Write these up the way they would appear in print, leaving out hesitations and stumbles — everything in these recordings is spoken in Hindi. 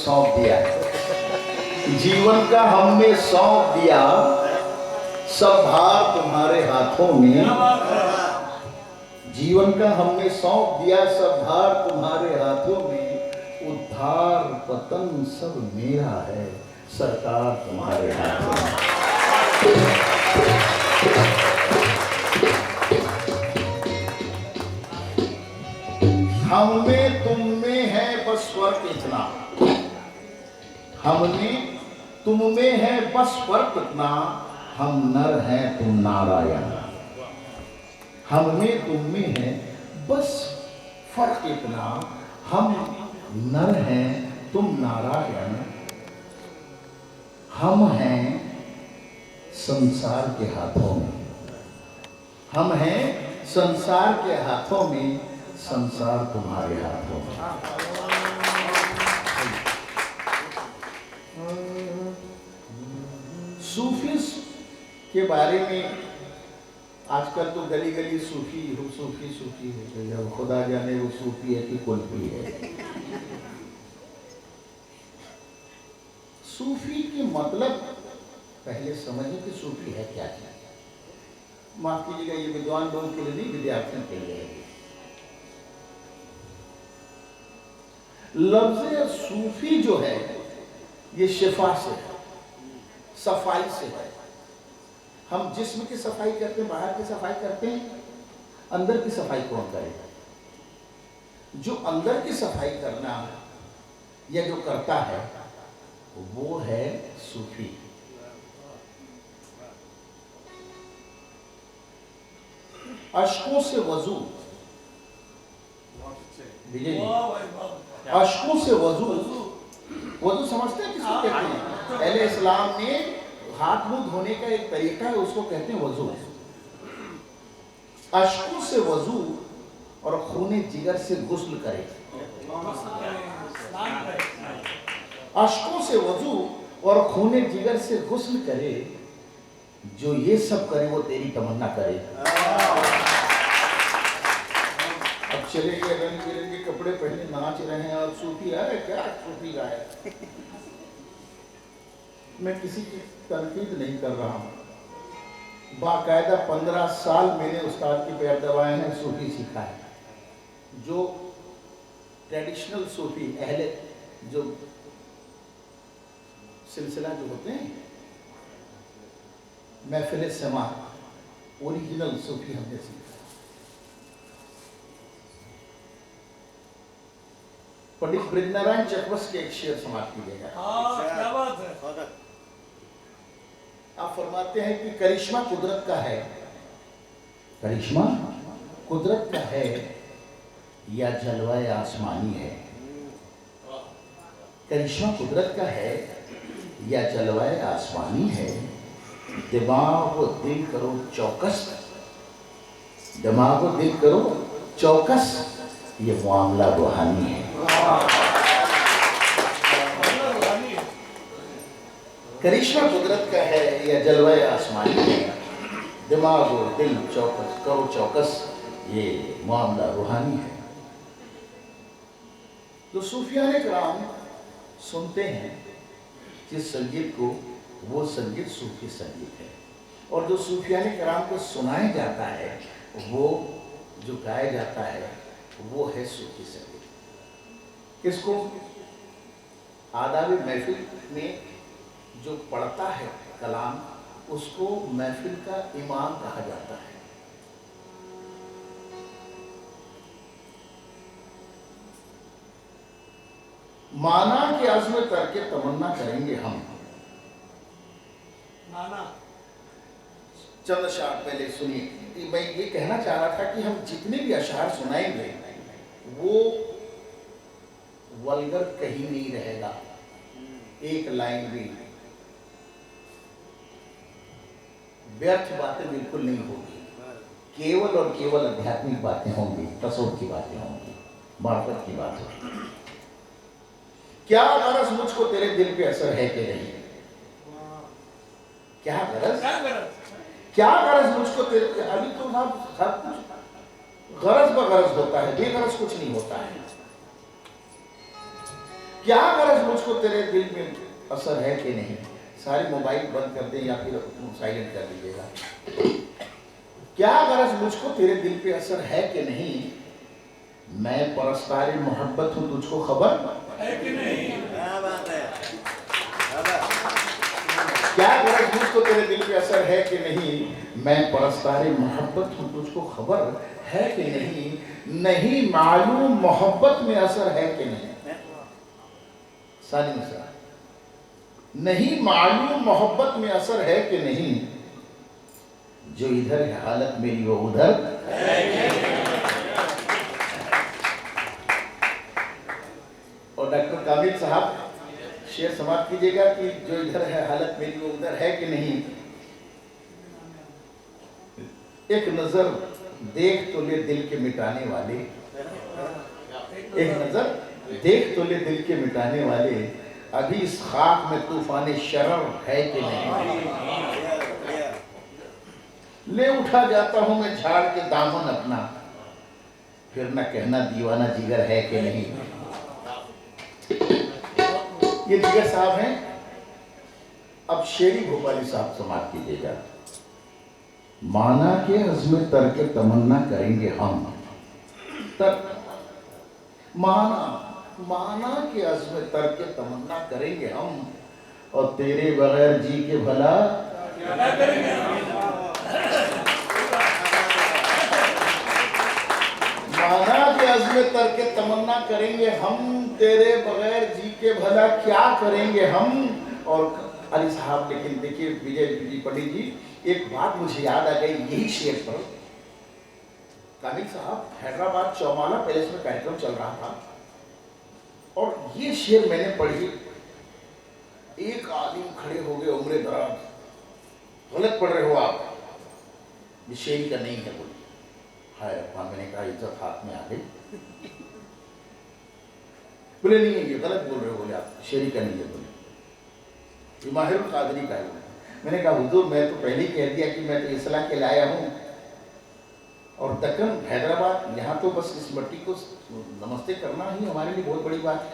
सौंप दिया, जीवन का हमने सौंप दिया, सब भार तुम्हारे हाथों में। जीवन का हमने सौंप दिया, सब भार तुम्हारे हाथों में। उद्धार पतन सब मेरा है, सरकार तुम्हारे हाथों में। हम में तुम में है बस फर्क इतना, हम में तुम में है बस फर्क इतना, हम नर हैं तुम नारायण। हम में तुम में है बस फर्क इतना, हम नर हैं तुम नारायण। हम हैं संसार के हाथों में, हम हैं संसार के हाथों में, संसार तुम्हारे हाथों में। सूफी के बारे में आजकल तो गली गली सूफी हो, सूफी सूफी हो गई। अब खुदा जाने वो सूफी है कि कुल्फी है। सूफी के मतलब पहले समझिए कि सूफी है क्या क्या। माफ कीजिएगा, ये विद्वान लोगों के लिए नहीं, विद्यार्थियों के लिए है। लफ्ज़ सूफी जो है ये शिफा से है, सफाई से है। हम जिस्म की सफाई करते हैं, बाहर की सफाई करते हैं, अंदर की सफाई कौन करेगा? जो अंदर की सफाई करना या जो करता है वो है सूफी। अश्कों से वजू, अश्कों से वजू, वजू समझते हैं किसको कहते हैं? पहले इस्लाम ने हाथ मुंह धोने का एक तरीका है, उसको कहते हैं वजू। अश्कों से वजू और खूने जिगर से गुस्ल करे। अश्कों से वजू और खूने जिगर से गुस्ल करे, जो ये सब करे वो तेरी तमन्ना करे। अब चले गए रंग बिरंगे कपड़े पहने नाच रहे हैं और सूफी है क्या? सूफी गाय। मैं किसी की तनकीद नहीं कर रहा हूँ। बाकायदा 15 साल मैंने उस्ताद के पैर दबाए हैं, सूफी सीखा है। जो ट्रेडिशनल सूफी अहले जो सिलसिला जो होते हैं, महफिल समा, ओरिजिनल सूफी हमने सीखा। पंडित ब्रजनारायण चक्रवर्ती के एक शेर समाप्त कीजिएगा। क्या बात है। आप फरमाते हैं कि करिश्मा कुदरत का है, करिश्मा कुदरत का है या जलवाए आसमानी है। करिश्मा कुदरत का है या जलवाए आसमानी है। दिमाग व दिल करो चौकस, दिमाग व दिल करो चौकस, ये मामला रूहानी है। करिश्मा कुदरत का है या जलवाए आसमानी है। दिमाग और दिल चौकस करो चौकस, ये मामला रूहानी है। तो सूफियाने कराम सुनते हैं जिस संगीत को, वो संगीत सूफी संगीत है। और जो सूफियाने कराम को सुनाया जाता है, वो जो गाया जाता है, वो है सूफी संगीत। इसको आदाब महफिल में जो पढ़ता है कलाम, उसको महफिल का इमाम कहा जाता है। माना कि अज़्म करके तमन्ना करेंगे हम। माना चंद अशार पहले सुनिए। मैं ये कहना चाह रहा था कि हम जितने भी अशार सुनाएंगे वो वल्गर कहीं नहीं रहेगा, एक लाइन भी व्यर्थ बातें बिल्कुल नहीं होगी। केवल और केवल आध्यात्मिक बातें होंगी, तसव्वुफ की बातें होंगी, मार्फत की बात होगी। क्या गरज मुझको तेरे दिल पे असर है कि नहीं? क्या गरज, क्या गरज मुझको तेरे, अभी तो हर कुछ गरज बगरज होता है, बेगरज कुछ नहीं होता है। क्या गरज मुझको तेरे दिल में असर है कि नहीं। सारे मोबाइल बंद कर दें या फिर साइलेंट कर दीजिएगा। क्या गरज मुझको तेरे दिल पे असर है कि नहीं, मैं परस्तारी मोहब्बत हूँ तुझको खबर है कि नहीं। क्या बात है, क्या बात। क्या गरज मुझको तेरे दिल पे असर है कि नहीं, मैं परस्तारी मोहब्बत हूँ तुझको खबर है कि नहीं, नहीं मालूम मोहब्बत में असर है कि नहीं। सारी मसला नहीं मालूम मोहब्बत में असर है कि नहीं, जो इधर है हालत मेरी वो उधर और डॉक्टर कामिल साहब शेर समाप्त कीजिएगा कि जो इधर है हालत मेरी वो उधर है कि नहीं। एक नजर देख तो ले दिल के मिटाने वाले, एक नजर देख तो ले दिल के मिटाने वाले, अभी इस खाक में तूफान शरर है कि नहीं। ले उठा जाता हूं मैं झाड़ के दामन अपना, फिर न कहना दीवाना जिगर है कि नहीं। ये जिगर साहब हैं। अब शेरी भोपाली साहब समाप्त कीजिएगा। माना के अज़्म तरके तमन्ना करेंगे हम, माना के अज़्म तरके तमन्ना करेंगे हम, और तेरे बगैर जी के भला क्या करेंगे हम। माना के अज़्म तरके तमन्ना करेंगे हम, तेरे बगैर जी के भला क्या करेंगे हम। और अली साहब, लेकिन देखिए विजय जी पंडित जी, एक बात मुझे याद आ गई यही शेर पर। कामिल साहब हैदराबाद चौमाला पैलेस में कार्यक्रम चल रहा था और ये शेर मैंने पढ़ी। एक आदमी खड़े हो गए उम्र दराज, गलत पढ़ रहे हो आप, ये शेर का नहीं है बोली। हाय अब्बा, मैंने कहा इज्जत हाथ में आ गई। बोले नहीं है, ये गलत बोल रहे हो। बोले आप शेरी का नहीं है बोले, ये माहिर कादरी का है। मैंने कहा हुजूर मैं तो पहले ही कह दिया कि मैं तो इसलाह के लाया हूँ, और दक्कन हैदराबाद यहाँ तो बस इस मट्टी को नमस्ते करना ही हमारे लिए बहुत बड़ी बात है।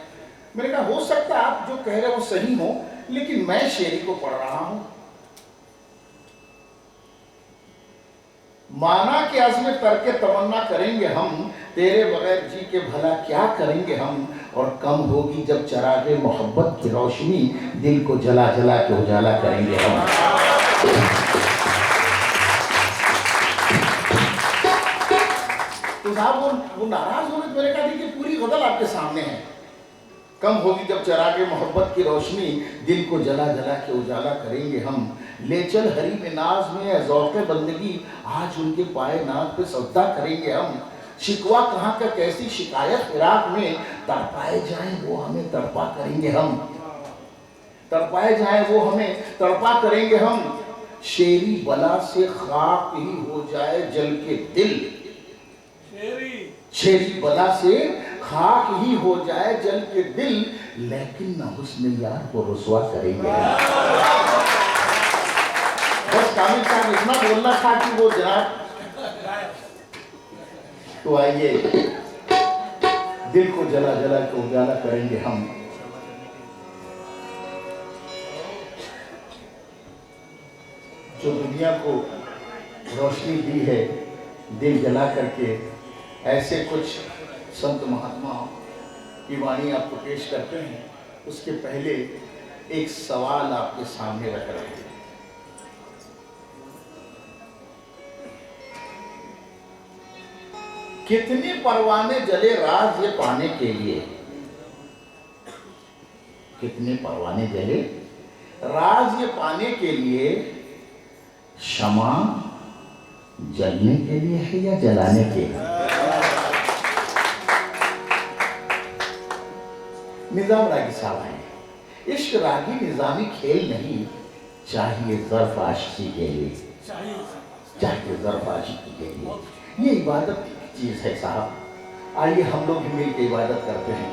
मैंने कहा हो सकता है आप जो कह रहे हो वो सही हो, लेकिन मैं शेरी को पढ़ रहा हूँ। माना के अज़्म तरके तमन्ना करेंगे हम, तेरे बगैर जी के भला क्या करेंगे हम, और कम होगी जब चरागे मोहब्बत की रोशनी, दिल को जला जला के उजाला करेंगे हम। तो साहब वो नाराज हो गए। मैंने कहा देखिए पूरी गजल आपके सामने है। कम होगी जब चरागे मोहब्बत की रोशनी, दिल को जला जला के उजाला करेंगे हम। ले चल हरी में नाज में ज़ौक़े बंदगी, आज उनके पाए नाज पे सजदा करेंगे हम। शिकवा कहाँ का कैसी शिकायत फिराक में, तड़पाए जाएं वो हमें तड़पा करेंगे हम। तड़पाए जाएं वो हमें तड़पा करेंगे हम। शेरी बला से खाक ही हो जाए जल के दिल, शेरी बला से खाक ही हो जाए जल के दिल, लेकिन न हुस्न यार को रुसवा करेंगे। बस कामिल साहब इतना बोलना था कि वो जनाब। तो आइए दिल को जला जला के उजाला करेंगे हम। जो दुनिया को रोशनी दी है दिल जला करके, ऐसे कुछ संत महात्मा की वाणी आपको पेश करते हैं। उसके पहले एक सवाल आपके सामने रख रहे हैं। कितने परवाने जले राज ये पाने के लिए, कितने परवाने जले राज ये पाने के लिए, शमा जलने के लिए है या जलाने के लिए। निजाम रागी साहब हैं। इश्क रागी निजामी खेल नहीं, चाहिए ज़र्फ़ आशिकी के लिए, चाहिए ज़र्फ़ आशिकी के लिए। ये इबादत की चीज़ है साहब। आइए हम लोग भी मिलकर इबादत करते हैं।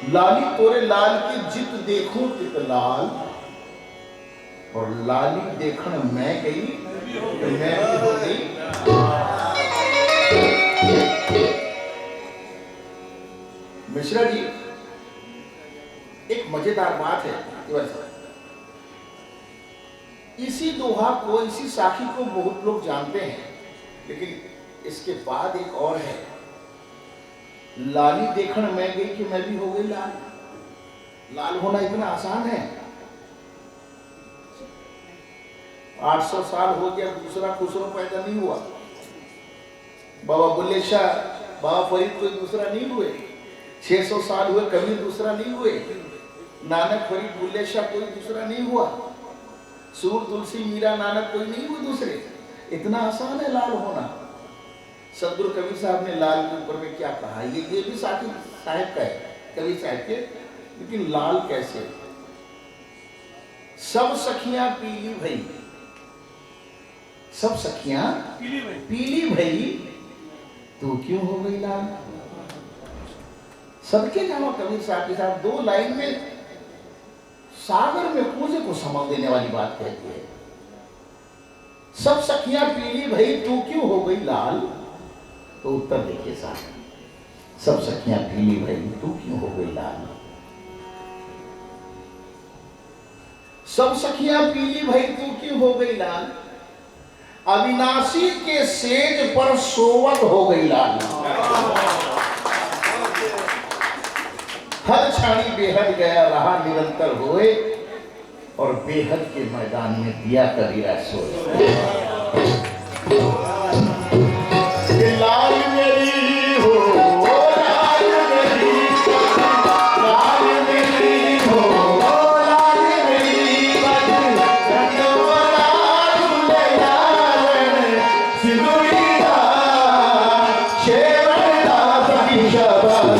लाली तोरे लाल की जित देखूं तित लाल, और लाली देखण मैं गई तो मैं भी हो गई। मिश्रा जी, एक मजेदार बात है। इसी दोहा को, इसी साखी को बहुत लोग जानते हैं, लेकिन इसके बाद एक और है। लाली देखण मैं गई कि मैं भी हो गई लाल। लाल होना इतना आसान है। 800 साल हो गया, दूसरा खुसरो पैदा नहीं हुआ। बाबा बुल्ले शाह, बाबा फरीद कोई दूसरा नहीं हुए। 600 साल हुए, कबीर दूसरा नहीं हुए। नानक फरीद बुल्ले शाह कोई दूसरा नहीं हुआ। सूर तुलसी मीरा नानक कोई नहीं हुए दूसरे। इतना आसान है लाल होना। सदगुरु कबीर साहब ने लाल के ऊपर में क्या कहा, ये भी साथी साहब का है, कबीर साहब के। लेकिन लाल कैसे? सब सखियां पीली भई, सब सखियां पीली भई, तू क्यों हो गई लाल? सबके जानो कबीर साहब के साथ 2 लाइन में सागर में कूजे को समझ देने वाली बात कहती है। सब सखियां पीली भई, तू क्यों हो गई लाल? तो उत्तर देखिए साहब, सब सखियां पीली भई, तू क्यों हो गई लाल? सब सखियां पीली भई, तू क्यों हो गई लाल? अविनाशी के सेज पर सोवत हो गई लाल। हर छानी बेहद गया रहा निरंतर होए, और बेहद के मैदान में दिया कबीरा सोए। लाल मेरी हो, लाल मेरी, लाल मेरी हो, लाल मेरी, सिंदूरिया शेवड़ा सखी शबाद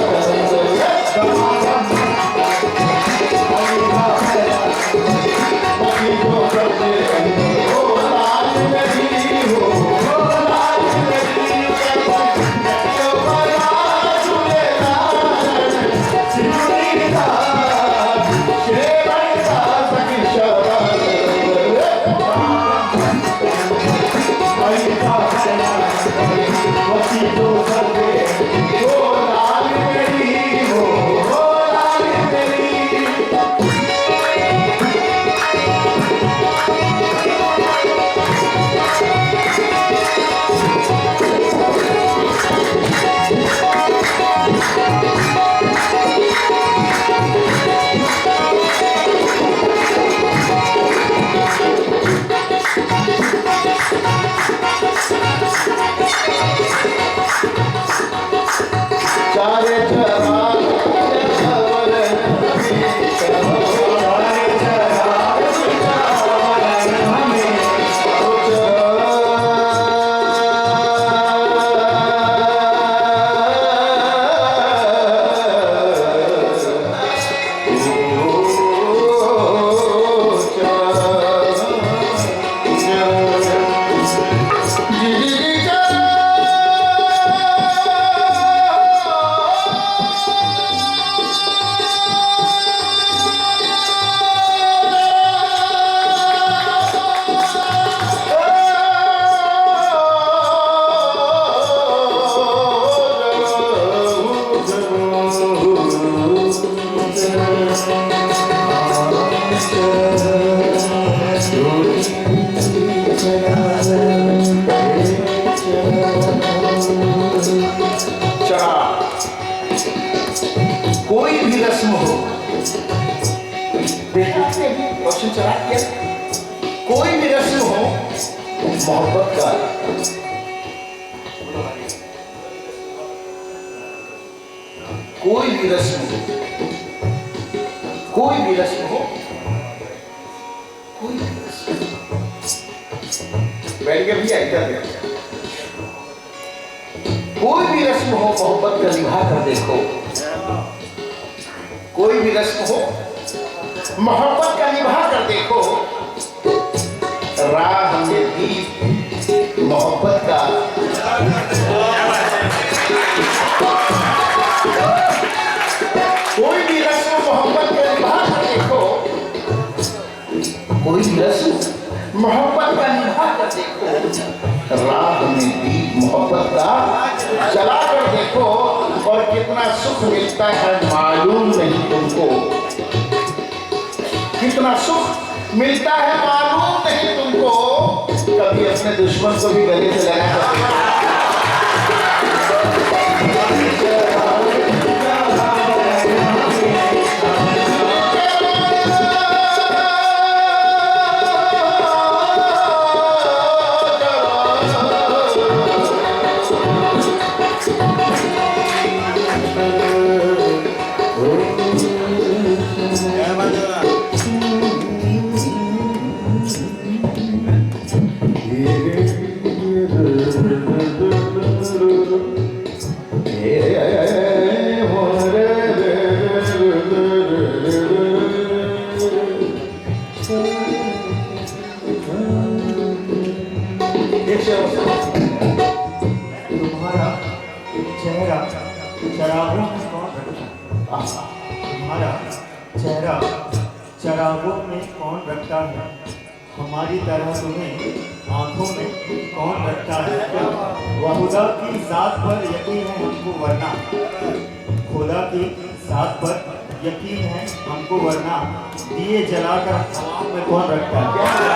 कोई भी रस्म हो, क्वेश्चन चला किया, कोई भी रस्म हो मोहब्बत का, कोई भी रस्म हो, कोई भी रस्म हो, कोई भी रस्म बैठ के भी आइए, कोई भी रस्म हो मोहब्बत का निभा कर देखो, कोई भी रस्म हो मोहब्बत का निभा कर देखो, राह में दीप मोहब्बत का, कोई भी कोई रस्म मोहब्बत का निभा कर देखो, रात में दीप मोहब्बत का जला कर देखो, और कितना सुख मिलता है मालूम नहीं तुमको, कितना सुख मिलता है मालूम नहीं तुमको। कभी अपने दुश्मन को भी गले से लगा कर तुम्हारा चेहरा चरागों में कौन रखता है? तुम्हारा चेहरा चरागों में कौन रखता है? हमारी तरह तुम्हें आंखों में कौन रखता है? खुदा की जात पर यकीन है हमको वरना, खुदा की जात पर यकीन है हमको वरना, दिए जलाकर हवाओं में कौन रखता है?